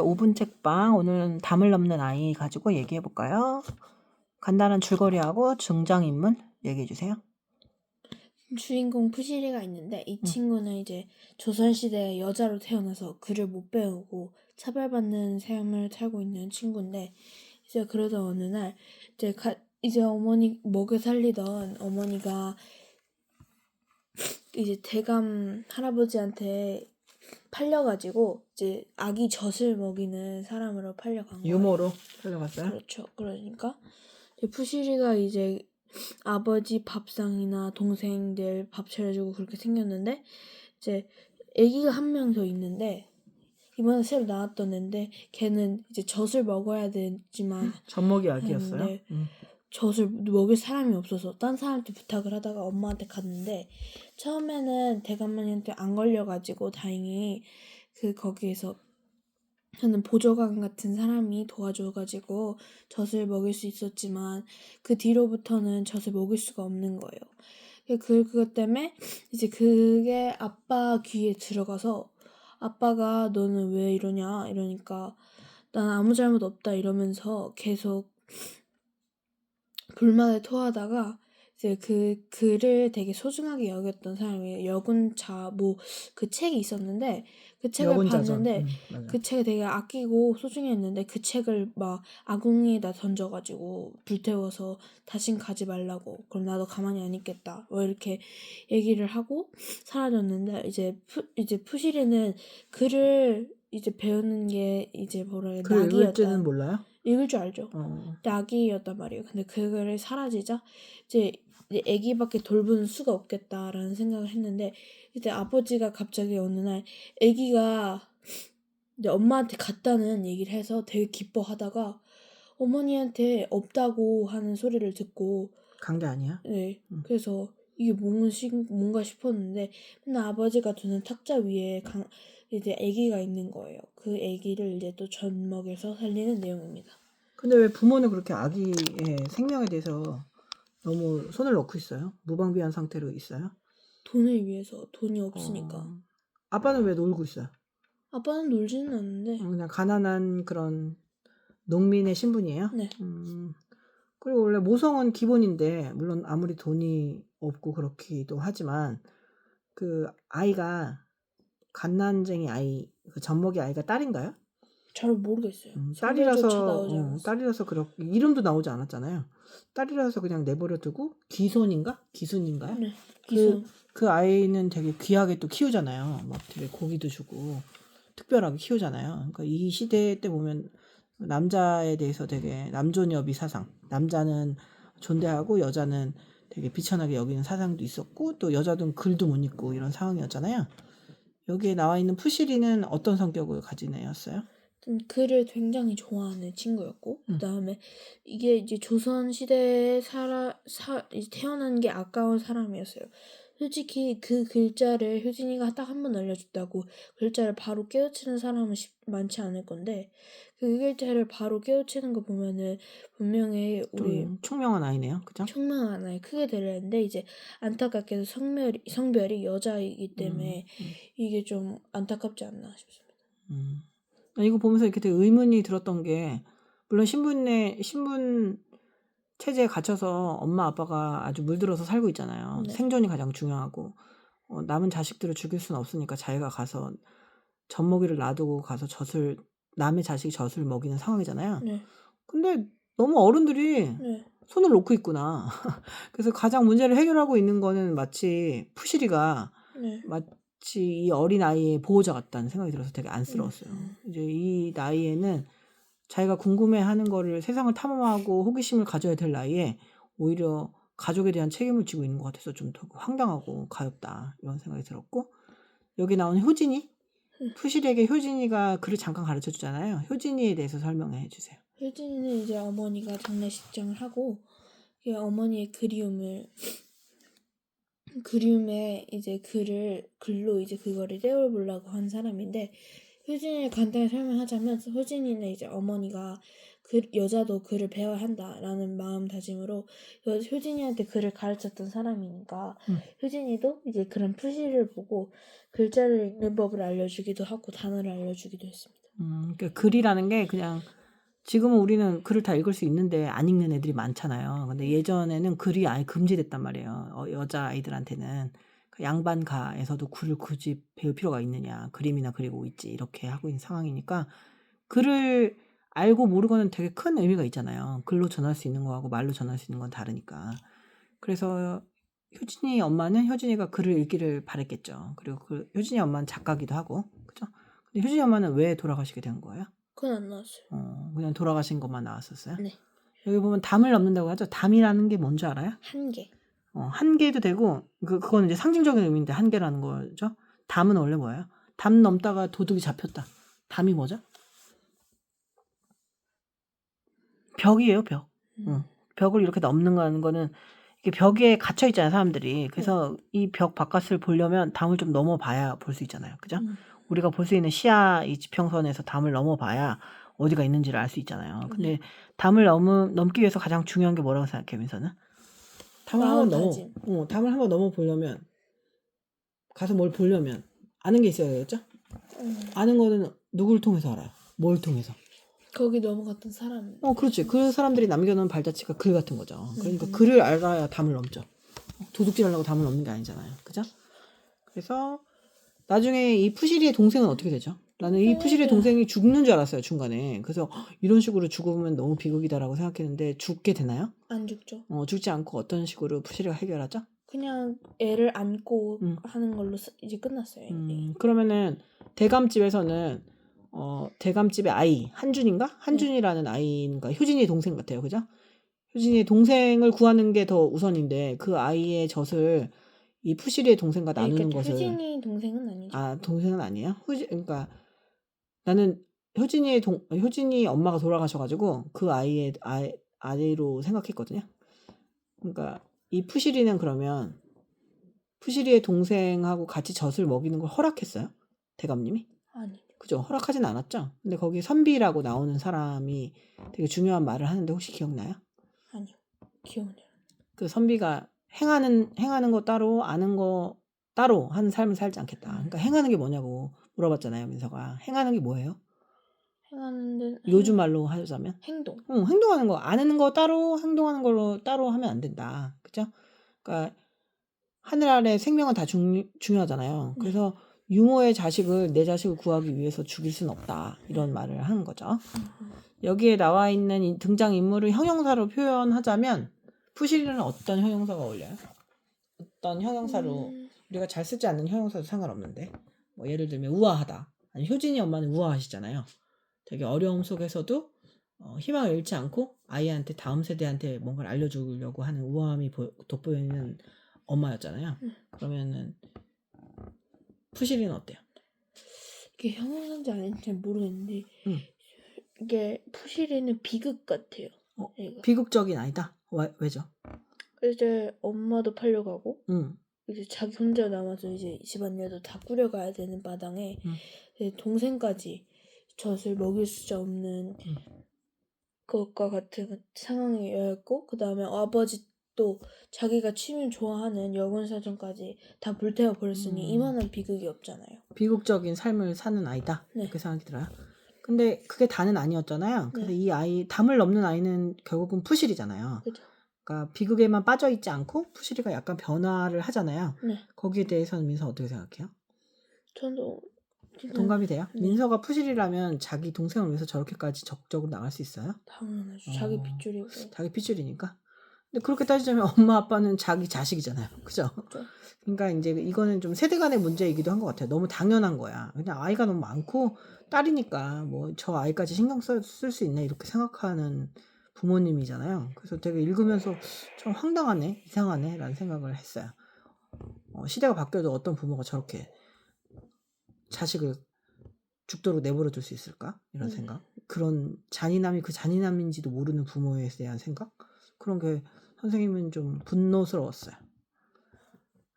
5분 책방 오늘은 담을 넘는 아이 가지고 얘기해 볼까요? 간단한 줄거리하고 등장인물 얘기해 주세요. 주인공 푸시리가 있는데 이 친구는 이제 조선시대에 여자로 태어나서 글을 못 배우고 차별받는 삶을 살고 있는 친구인데 이제 그러던 어느 날 이제 어머니 먹여 살리던 어머니가 이제 대감 할아버지한테 팔려가지고 이제 아기 젖을 먹이는 사람으로 팔려간 거예요. 유모로 팔려갔어요? 그렇죠. 그러니까 이제 푸시리가 이제 아버지 밥상이나 동생들 밥 차려주고 그렇게 생겼는데 이제 아기가 한 명 더 있는데 이번에 새로 나왔던 애인데 걔는 이제 젖을 먹어야 되지만 젖먹이 아기였어요? 했는데 젖을 먹일 사람이 없어서 딴 사람한테 부탁을 하다가 엄마한테 갔는데 처음에는 대감마니한테 안 걸려가지고 다행히 거기에서 저는 보조관 같은 사람이 도와줘가지고 젖을 먹일 수 있었지만 그 뒤로부터는 젖을 먹일 수가 없는 거예요. 그것 때문에 이제 그게 아빠 귀에 들어가서 아빠가 너는 왜 이러냐 이러니까 난 아무 잘못 없다 이러면서 계속 불만을 토하다가 이제 그 글을 되게 소중하게 여겼던 사람이 여군자 뭐 그 책이 있었는데 그 책을 여군자전. 봤는데 맞아. 그 책을 되게 아끼고 소중히 했는데 그 책을 막 아궁이에다 던져가지고 불태워서 다신 가지 말라고 그럼 나도 가만히 안 있겠다 뭐 이렇게 얘기를 하고 사라졌는데 이제 푸시리는 글을 이제 배우는 게 이제 뭐라 해야 글 읽을 줄은 낙이었다. 몰라요? 읽을 줄 알죠. 어. 낙이었단 말이에요. 근데 그거를 사라지자 이제 아기밖에 돌보는 수가 없겠다라는 생각을 했는데 이제 아버지가 갑자기 어느 날 아기가 이제 엄마한테 갔다는 얘기를 해서 되게 기뻐하다가 어머니한테 없다고 하는 소리를 듣고 강제 아니야? 네. 그래서 이게 뭔가 싶었는데 맨날 아버지가 두는 탁자 위에 이제 아기가 있는 거예요. 그 아기를 이제 또 젖 먹여서 살리는 내용입니다. 근데 왜 부모는 그렇게 아기의 생명에 대해서 너무 손을 놓고 있어요? 무방비한 상태로 있어요? 돈을 위해서 돈이 없으니까. 아빠는 왜 놀고 있어요? 아빠는 놀지는 않는데. 그냥 가난한 그런 농민의 신분이에요? 네. 그리고 원래 모성은 기본인데 물론 아무리 돈이 없고 그렇기도 하지만 그 아이가 갓난쟁이 아이 그 젖먹이 아이가 딸인가요? 잘 모르겠어요. 딸이라서 성별조차 나오지 않았어요. 딸이라서 그렇게 이름도 나오지 않았잖아요. 딸이라서 그냥 내버려 두고 기순인가요? 네. 기순. 그 아이는 되게 귀하게 또 키우잖아요. 막 되게 고기도 주고 특별하게 키우잖아요. 그러니까 이 시대 때 보면 남자에 대해서 되게 남존여비 사상, 남자는 존대하고 여자는 되게 비천하게 여기는 사상도 있었고 또 여자도 글도 못 읽고 이런 상황이었잖아요. 여기에 나와 있는 푸시리는 어떤 성격을 가진 애였어요? 글을 굉장히 좋아하는 친구였고 그다음에 이게 이제 조선 시대에 이제 태어난 게 아까운 사람이었어요. 솔직히 그 글자를 효진이가 딱 한 번 알려줬다고 글자를 바로 깨우치는 사람은 많지 않을 건데 그 글자를 바로 깨우치는 거 보면은 분명히 우리 총명한 아이네요, 그죠? 총명한 아이 크게 되려는데 이제 안타깝게도 성별이 여자이기 때문에 이게 좀 안타깝지 않나 싶습니다. 이거 보면서 이렇게 되게 의문이 들었던 게 물론 신분 체제에 갇혀서 엄마 아빠가 아주 물들어서 살고 있잖아요. 네. 생존이 가장 중요하고 남은 자식들을 죽일 수는 없으니까 자기가 가서 젖먹이를 놔두고 가서 남의 자식이 젖을 먹이는 상황이잖아요. 네. 근데 너무 어른들이 네. 손을 놓고 있구나. 그래서 가장 문제를 해결하고 있는 거는 마치 푸시리가 네. 마치 이 어린 아이의 보호자 같다는 생각이 들어서 되게 안쓰러웠어요. 이제 이 나이에는 자기가 궁금해하는 거를 세상을 탐험하고 호기심을 가져야 될 나이에 오히려 가족에 대한 책임을 지고 있는 것 같아서 좀 더 황당하고 가엽다 이런 생각이 들었고 여기 나오는 효진이 푸실에게 효진이가 글을 잠깐 가르쳐 주잖아요. 효진이에 대해서 설명해 주세요. 효진이는 이제 어머니가 장례식장을 하고 어머니의 그리움에 이제 글로 이제 그거를 떼어보려고 한 사람인데 효진이를 간단히 설명하자면 효진이는 이제 어머니가 여자도 글을 배워야 한다라는 마음다짐으로 효진이한테 글을 가르쳤던 사람이니까 효진이도 이제 그런 푸시를 보고 글자를 읽는 법을 알려주기도 하고 단어를 알려주기도 했습니다. 그러니까 글이라는 게 그냥 지금은 우리는 글을 다 읽을 수 있는데 안 읽는 애들이 많잖아요. 근데 예전에는 글이 아예 금지됐단 말이에요. 여자 아이들한테는 그 양반가에서도 글을 굳이 배울 필요가 있느냐. 그림이나 그리고 있지. 이렇게 하고 있는 상황이니까 글을 알고 모르고는 되게 큰 의미가 있잖아요. 글로 전할 수 있는 거하고 말로 전할 수 있는 건 다르니까. 그래서 효진이 엄마는 효진이가 글을 읽기를 바랬겠죠. 그리고 효진이 엄마는 작가기도 하고, 그죠? 근데 효진이 엄마는 왜 돌아가시게 된 거예요? 그건 안 나왔어요. 그냥 돌아가신 것만 나왔었어요? 네. 여기 보면 담을 넘는다고 하죠. 담이라는 게 뭔지 알아요? 한계. 한계도 되고, 그건 이제 상징적인 의미인데, 한계라는 거죠. 담은 원래 뭐예요? 담 넘다가 도둑이 잡혔다. 담이 뭐죠? 벽이에요, 벽. 벽을 이렇게 넘는 거는 이게 벽에 갇혀 있잖아요, 사람들이. 그래서 이 벽 바깥을 보려면 담을 좀 넘어봐야 볼 수 있잖아요. 그죠? 우리가 볼 수 있는 시야 이 지평선에서 담을 넘어봐야 어디가 있는지를 알 수 있잖아요. 근데 담을 넘기 위해서 가장 중요한 게 뭐라고 생각해요, 민서는? 담을 한번 넘어 보려면 가서 뭘 보려면 아는 게 있어야겠죠? 아는 거는 누굴 통해서 알아요? 뭘 통해서? 거기 넘어갔던 사람. 그렇지. 그 사람들이 남겨놓은 발자취가 글 같은 거죠. 그러니까 글을 알아야 담을 넘죠. 도둑질 하려고 담을 넘는 게 아니잖아요. 그죠? 그래서 나중에 이 푸시리의 동생은 어떻게 되죠? 나는 이 푸시리의 동생이 죽는 줄 알았어요, 중간에. 그래서 이런 식으로 죽으면 너무 비극이다라고 생각했는데 죽게 되나요? 안 죽죠. 죽지 않고 어떤 식으로 푸시리가 해결하죠? 그냥 애를 안고 하는 걸로 이제 끝났어요. 그러면은 대감집에서는 대감집의 아이 한준인가? 한준이라는 아이인가? 효진이의 동생 같아요. 그죠? 효진이의 동생을 구하는 게 더 우선인데 그 아이의 젖을 이 푸시리의 동생과 나누는 그러니까 것을 효진이 동생은 아니죠. 동생은 아니에요? 그러니까 나는 효진이 엄마가 돌아가셔가지고 그 아이의 아이로 생각했거든요. 그러니까 이 푸시리는 그러면 푸시리의 동생하고 같이 젖을 먹이는 걸 허락했어요? 대감님이? 아니. 그죠? 허락하진 않았죠? 근데 거기 선비라고 나오는 사람이 되게 중요한 말을 하는데 혹시 기억나요? 아니요. 기억나요. 그 선비가 행하는 거 따로 아는 거 따로 하는 삶을 살지 않겠다. 그러니까 행하는 게 뭐냐고 물어봤잖아요, 민서가. 행하는 게 뭐예요? 행하는데 요즘 말로 하자면 행동. 행동하는 거 아는 거 따로 행동하는 걸로 따로 하면 안 된다. 그죠? 그러니까 하늘 아래 생명은 다 중요하잖아요. 그래서 유모의 자식을 내 자식을 구하기 위해서 죽일 수는 없다. 이런 말을 하는 거죠. 여기에 나와 있는 등장 인물을 형용사로 표현하자면 푸시리는 어떤 형용사가 어울려요? 어떤 형용사로 우리가 잘 쓰지 않는 형용사도 상관없는데 뭐 예를 들면 우아하다. 아니 효진이 엄마는 우아하시잖아요. 되게 어려움 속에서도 희망을 잃지 않고 아이한테 다음 세대한테 뭔가를 알려주려고 하는 우아함이 돋보이는 엄마였잖아요. 그러면은 푸시리는 어때요? 이게 형용사인지 아닌지 잘 모르겠는데 이게 푸시리는 비극 같아요. 비극적인 아이다? 왜죠? 이제 엄마도 팔려가고 이제 자기 혼자 남아서 이제 집안일도 다 꾸려가야 되는 마당에 이제 동생까지 젖을 먹일 수 없는 것과 같은 상황이었고 그 다음에 아버지도 자기가 취미 좋아하는 여군사전까지 다 불태워 버렸으니 이만한 비극이 없잖아요. 비극적인 삶을 사는 아이다? 네. 이렇게 생각이 들어요. 근데 그게 다는 아니었잖아요. 그래서 이 아이 담을 넘는 아이는 결국은 푸실이잖아요. 그죠. 그러니까 비극에만 빠져 있지 않고 푸시리가 약간 변화를 하잖아요. 네. 거기에 대해서는 민서 어떻게 생각해요? 저도 동감이 돼요? 민서가 푸시리라면 자기 동생을 위해서 저렇게까지 적극적으로 나갈 수 있어요? 당연하죠. 자기 핏줄이고. 자기 핏줄이니까. 근데 그렇게 따지자면 엄마 아빠는 자기 자식이잖아요. 그죠? 그러니까 이제 이거는 좀 세대 간의 문제이기도 한 것 같아요. 너무 당연한 거야. 그냥 아이가 너무 많고 딸이니까 뭐 저 아이까지 신경 쓸 수 있나 이렇게 생각하는 부모님이잖아요. 그래서 되게 읽으면서 좀 황당하네, 이상하네 라는 생각을 했어요. 시대가 바뀌어도 어떤 부모가 저렇게 자식을 죽도록 내버려 둘 수 있을까? 이런 생각. 그런 잔인함이 그 잔인함인지도 모르는 부모에 대한 생각? 그런 게 선생님은 좀 분노스러웠어요.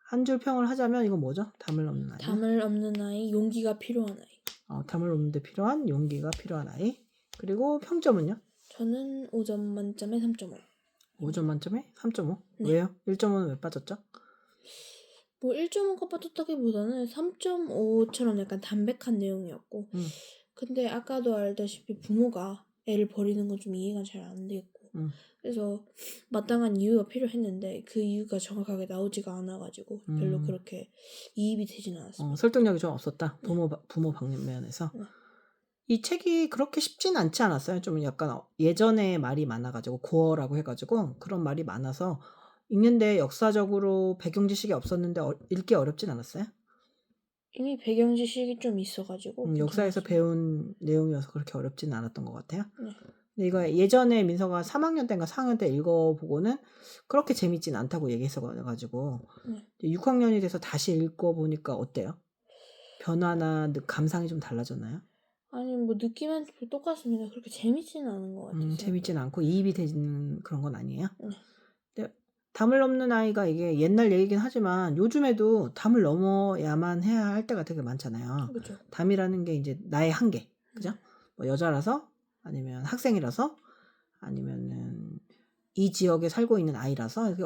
한 줄 평을 하자면 이건 뭐죠? 담을 넘는 아이. 담을 넘는 아이, 용기가 필요한 아이. 담을 넘는 데 필요한 용기가 필요한 아이. 그리고 평점은요? 저는 5점 만점에 3.5. 5점 만점에 3.5? 네. 왜요? 1점은 왜 빠졌죠? 뭐 1.5가 빠졌다기보다는 3.5처럼 약간 담백한 내용이었고 근데 아까도 알다시피 부모가 애를 버리는 건 좀 이해가 잘 안 됐고 그래서 마땅한 이유가 필요했는데 그 이유가 정확하게 나오지가 않아가지고 별로 그렇게 이입이 되지는 않았습니다. 설득력이 좀 없었다. 부모 방면에서. 네. 이 책이 그렇게 쉽진 않지 않았어요? 좀 약간 예전에 말이 많아가지고 고어라고 해가지고 그런 말이 많아서 읽는데 역사적으로 배경 지식이 없었는데 읽기 어렵진 않았어요? 이미 배경 지식이 좀 있어가지고 역사에서 괜찮았습니다. 배운 내용이어서 그렇게 어렵진 않았던 것 같아요. 네. 근데 이거 예전에 민서가 3학년 때인가 4학년 때 읽어보고는 그렇게 재밌진 않다고 얘기했어가지고 네. 6학년이 돼서 다시 읽어보니까 어때요? 변화나 감상이 좀 달라졌나요? 아니 뭐 느낌은 똑같습니다. 그렇게 재밌지는 않은 것 같아요. 재밌진 않고 이입이 되는 그런 건 아니에요? 네. 근데 담을 넘는 아이가 이게 옛날 얘기긴 하지만 요즘에도 담을 넘어야만 해야 할 때가 되게 많잖아요. 그렇죠. 담이라는 게 이제 나의 한계, 그죠? 뭐 여자라서 아니면 학생이라서 아니면은 이 지역에 살고 있는 아이라서 이게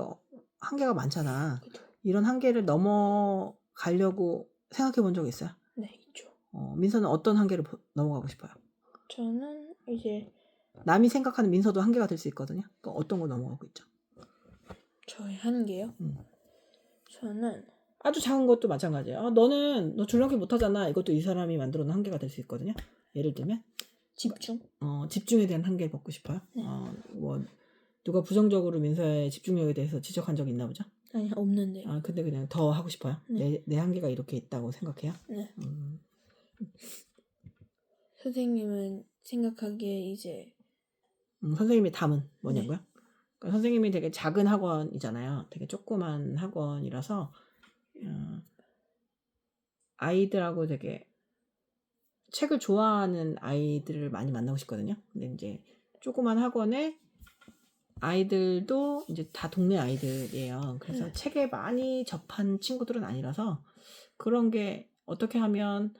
한계가 많잖아. 그렇죠. 이런 한계를 넘어가려고 생각해 본 적 있어요? 네, 있죠. 민서는 어떤 한계를 넘어가고 싶어요? 저는 이제 남이 생각하는 민서도 한계가 될 수 있거든요. 그러니까 어떤 걸 넘어가고 있죠? 저의 한계요? 저는 아주 작은 것도 마찬가지예요. 너 줄넘기 못하잖아. 이것도 이 사람이 만들어 놓은 한계가 될 수 있거든요. 예를 들면 집중. 집중에 대한 한계를 먹고 싶어요. 네. 뭐 누가 부정적으로 민서의 집중력에 대해서 지적한 적이 있나 보죠? 아니 없는데. 근데 그냥 더 하고 싶어요. 네. 내 한계가 이렇게 있다고 생각해요. 네. 선생님은 생각하기에 이제 선생님의 담은 뭐냐고요? 그러니까 선생님이 되게 작은 학원이잖아요. 되게 조그만 학원이라서 아이들하고 되게 책을 좋아하는 아이들을 많이 만나고 싶거든요. 근데 이제 조그만 학원에 아이들도 이제 다 동네 아이들이에요. 그래서 책에 많이 접한 친구들은 아니라서 그런 게 어떻게 하면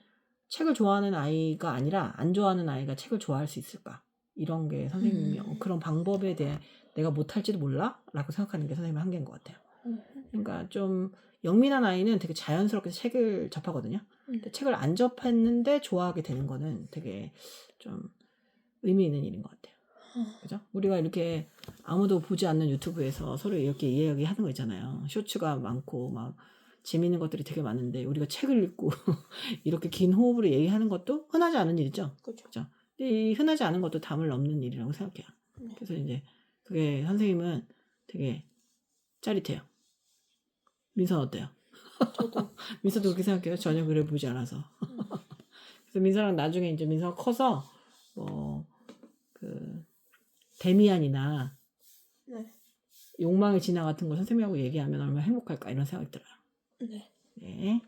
책을 좋아하는 아이가 아니라 안 좋아하는 아이가 책을 좋아할 수 있을까? 이런 게 선생님이 그런 방법에 대해 내가 못할지도 몰라? 라고 생각하는 게 선생님의 한계인 것 같아요. 그러니까 좀 영민한 아이는 되게 자연스럽게 책을 접하거든요. 근데 책을 안 접했는데 좋아하게 되는 거는 되게 좀 의미 있는 일인 것 같아요. 그죠? 우리가 이렇게 아무도 보지 않는 유튜브에서 서로 이렇게 이야기하는 거 있잖아요. 쇼츠가 많고 막 재미있는 것들이 되게 많은데 우리가 책을 읽고 이렇게 긴 호흡으로 얘기하는 것도 흔하지 않은 일이죠. 그죠? 근데 이 흔하지 않은 것도 담을 넘는 일이라고 생각해요. 그래서 이제 그게 선생님은 되게 짜릿해요. 민서는 어때요? 저도 민서도 그렇게 생각해요? 전혀 그래 보지 않아서. 그래서 민서랑 나중에 이제 민서가 커서 그 데미안이나 네. 욕망의 진화 같은 거 선생님하고 얘기하면 얼마나 행복할까 이런 생각이 들어요. 네. 네.